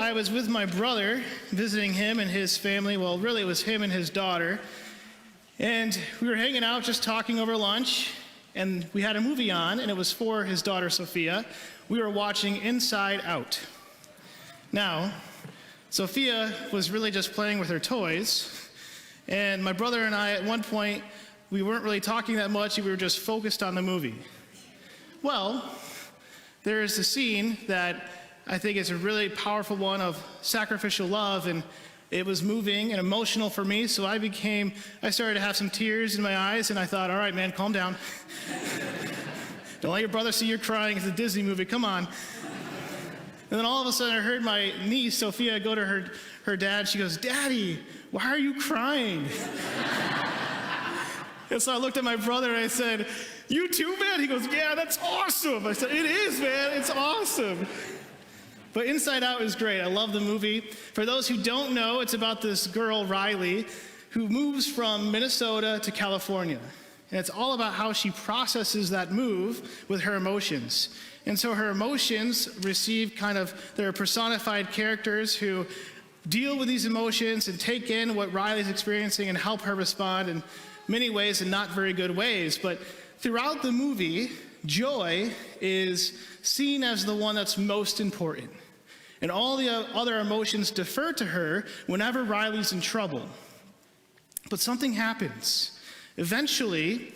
I was with my brother, visiting him and his family. Well, really, it was him and his daughter. And we were hanging out, just talking over lunch, and we had a movie on, and it was for his daughter, Sophia. We were watching Inside Out. Now, Sophia was really just playing with her toys, and my brother and I, at one point, we weren't really talking that much, we were just focused on the movie. Well, there is a scene that I think is a really powerful one of sacrificial love, and it was moving and emotional for me, so I started to have some tears in my eyes, and I thought, all right, man, calm down. Don't let your brother see you crying. It's a Disney movie, come on. And then all of a sudden I heard my niece, Sophia, go to her dad. She goes, Daddy, why are you crying? And so I looked at my brother and I said, you too, man? He goes, yeah, that's awesome. I said, it is, man, it's awesome. But Inside Out is great. I love the movie. For those who don't know, it's about this girl, Riley, who moves from Minnesota to California. And it's all about how she processes that move with her emotions. And so her emotions receive they're personified characters who deal with these emotions and take in what Riley's experiencing and help her respond in many ways and not very good ways. But throughout the movie, joy is seen as the one that's most important. And all the other emotions defer to her whenever Riley's in trouble. But something happens. Eventually,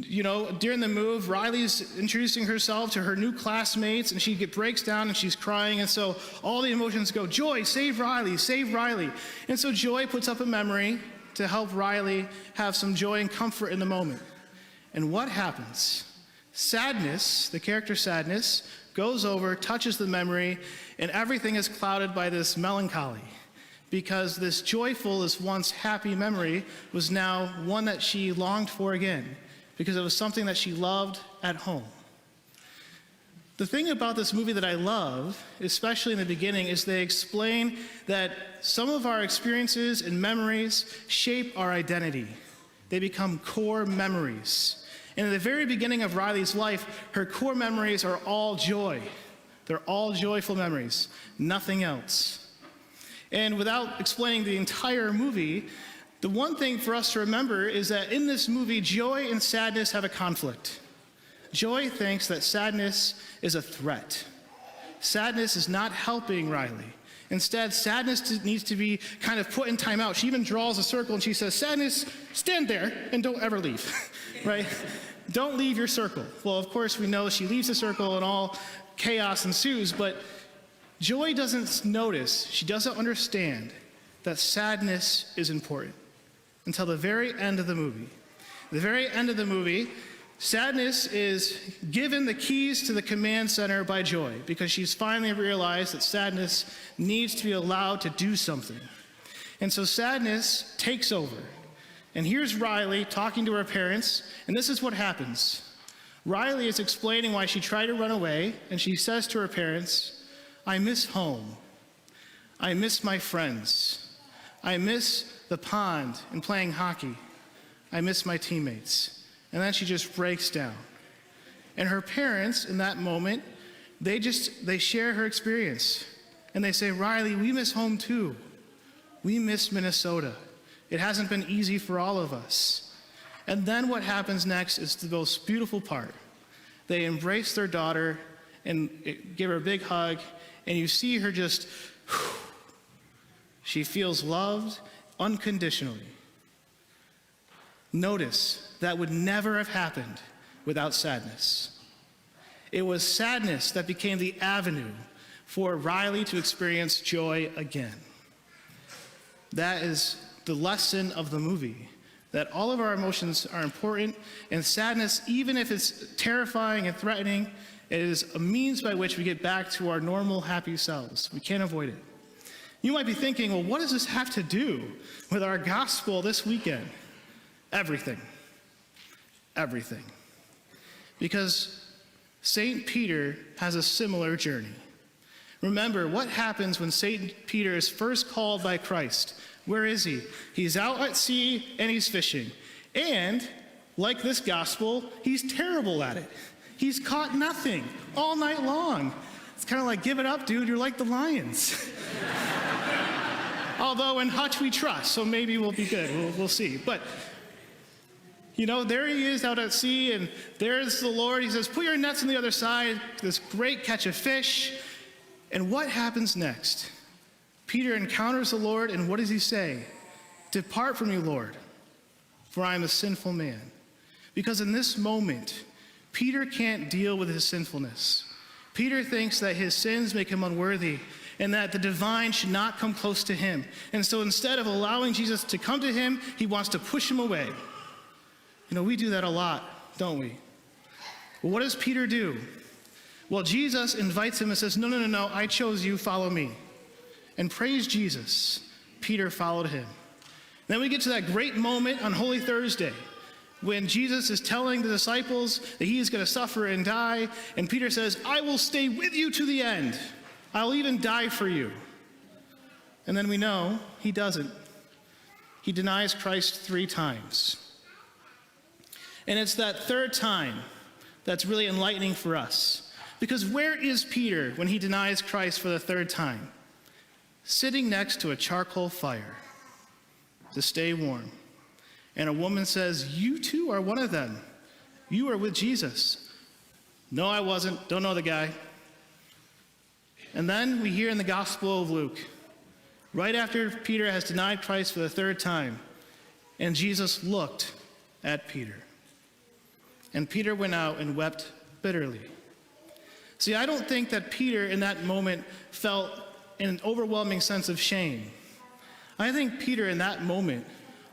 during the move, Riley's introducing herself to her new classmates, and she breaks down and she's crying, and so all the emotions go, Joy, save Riley, save Riley. And so Joy puts up a memory to help Riley have some joy and comfort in the moment. And what happens? Sadness, the character Sadness, goes over, touches the memory, and everything is clouded by this melancholy. Because this joyful, this once happy memory was now one that she longed for again, because it was something that she loved at home. The thing about this movie that I love, especially in the beginning, is they explain that some of our experiences and memories shape our identity. They become core memories. And in the very beginning of Riley's life, her core memories are all joy. They're all joyful memories, nothing else. And without explaining the entire movie, the one thing for us to remember is that in this movie, joy and sadness have a conflict. Joy thinks that sadness is a threat. Sadness is not helping Riley. Instead, sadness needs to be put in time out. She even draws a circle and she says, Sadness, stand there and don't ever leave, right? Don't leave your circle. Well, of course, we know she leaves the circle and all chaos ensues, but Joy doesn't notice, she doesn't understand that sadness is important until the very end of the movie. The very end of the movie, Sadness is given the keys to the command center by Joy because she's finally realized that Sadness needs to be allowed to do something. And so Sadness takes over. And here's Riley talking to her parents, and this is what happens. Riley is explaining why she tried to run away, and she says to her parents, I miss home. I miss my friends. I miss the pond and playing hockey. I miss my teammates. And then she just breaks down. And her parents, in that moment, they share her experience. And they say, Riley, we miss home too. We miss Minnesota. It hasn't been easy for all of us. And then what happens next is the most beautiful part. They embrace their daughter and give her a big hug, and you see her just, she feels loved unconditionally. Notice, that would never have happened without sadness. It was sadness that became the avenue for Riley to experience joy again. That is the lesson of the movie, that all of our emotions are important, and sadness, even if it's terrifying and threatening, it is a means by which we get back to our normal, happy selves. We can't avoid it. You might be thinking, well, what does this have to do with our gospel this weekend? Everything. Everything. Because St. Peter has a similar journey. Remember, what happens when St. Peter is first called by Christ? Where is he? He's out at sea and he's fishing. And, like this gospel, he's terrible at it. He's caught nothing all night long. It's kind of like, give it up, dude. You're like the lions. Although in Hutch we trust, so maybe we'll be good. We'll see. But, there he is out at sea, and there's the Lord. He says, put your nets on the other side. This great catch of fish. And what happens next? Peter encounters the Lord, and what does he say? Depart from me, Lord, for I am a sinful man. Because in this moment, Peter can't deal with his sinfulness. Peter thinks that his sins make him unworthy and that the divine should not come close to him. And so instead of allowing Jesus to come to him, he wants to push him away. We do that a lot, don't we? Well, what does Peter do? Well, Jesus invites him and says, no, I chose you, follow me. And praise Jesus, Peter followed him. Then we get to that great moment on Holy Thursday when Jesus is telling the disciples that he is going to suffer and die, and Peter says, I will stay with you to the end. I'll even die for you. And then we know he doesn't. He denies Christ 3 times. And it's that third time that's really enlightening for us. Because where is Peter when he denies Christ for the third time? Sitting next to a charcoal fire to stay warm. And a woman says, you too are one of them. You are with Jesus. No, I wasn't. Don't know the guy. And then we hear in the Gospel of Luke, right after Peter has denied Christ for the third time, and Jesus looked at Peter. And Peter went out and wept bitterly. See, I don't think that Peter in that moment felt an overwhelming sense of shame. I think Peter in that moment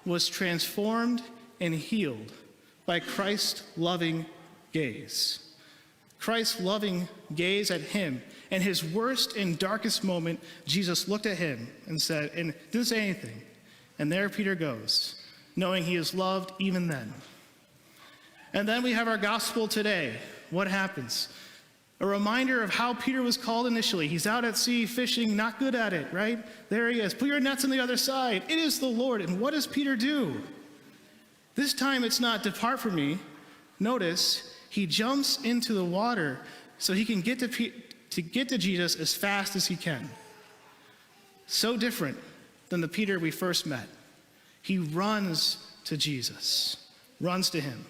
was transformed and healed by Christ's loving gaze. Christ's loving gaze at him. In his worst and darkest moment, Jesus looked at him and said, and didn't say anything. And there Peter goes, knowing he is loved even then. And then we have our gospel today. What happens? A reminder of how Peter was called initially. He's out at sea fishing, not good at it, right? There he is. Put your nets on the other side. It is the Lord. And what does Peter do? This time it's not depart from me. Notice, he jumps into the water so he can get to Jesus as fast as he can. So different than the Peter we first met. He runs to Jesus, runs to him.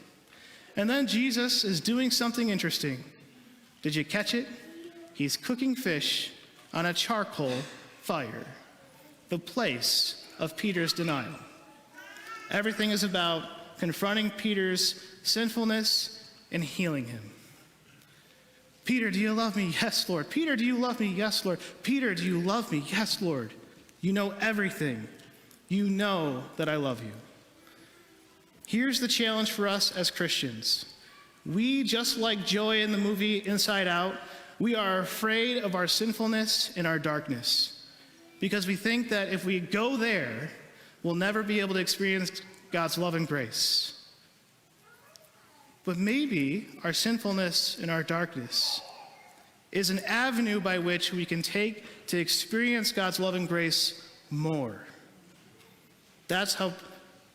And then Jesus is doing something interesting. Did you catch it? He's cooking fish on a charcoal fire, the place of Peter's denial. Everything is about confronting Peter's sinfulness and healing him. Peter, do you love me? Yes, Lord. Peter, do you love me? Yes, Lord. Peter, do you love me? Yes, Lord. You know everything. You know that I love you. Here's the challenge for us as Christians. We, just like Joy in the movie Inside Out, we are afraid of our sinfulness and our darkness because we think that if we go there, we'll never be able to experience God's love and grace. But maybe our sinfulness and our darkness is an avenue by which we can take to experience God's love and grace more. That's how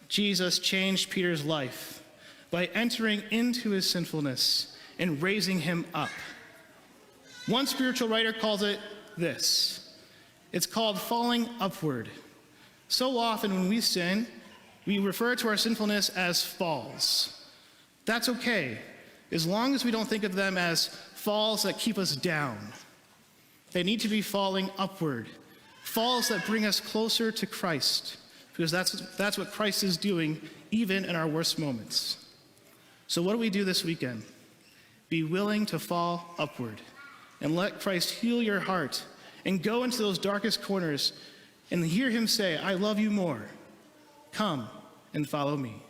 Jesus changed Peter's life, by entering into his sinfulness and raising him up. One spiritual writer calls it this. It's called falling upward. So often when we sin, we refer to our sinfulness as falls. That's okay, as long as we don't think of them as falls that keep us down. They need to be falling upward, falls that bring us closer to Christ, because that's what Christ is doing even in our worst moments. So what do we do this weekend? Be willing to fall upward and let Christ heal your heart and go into those darkest corners and hear him say, I love you more. Come and follow me.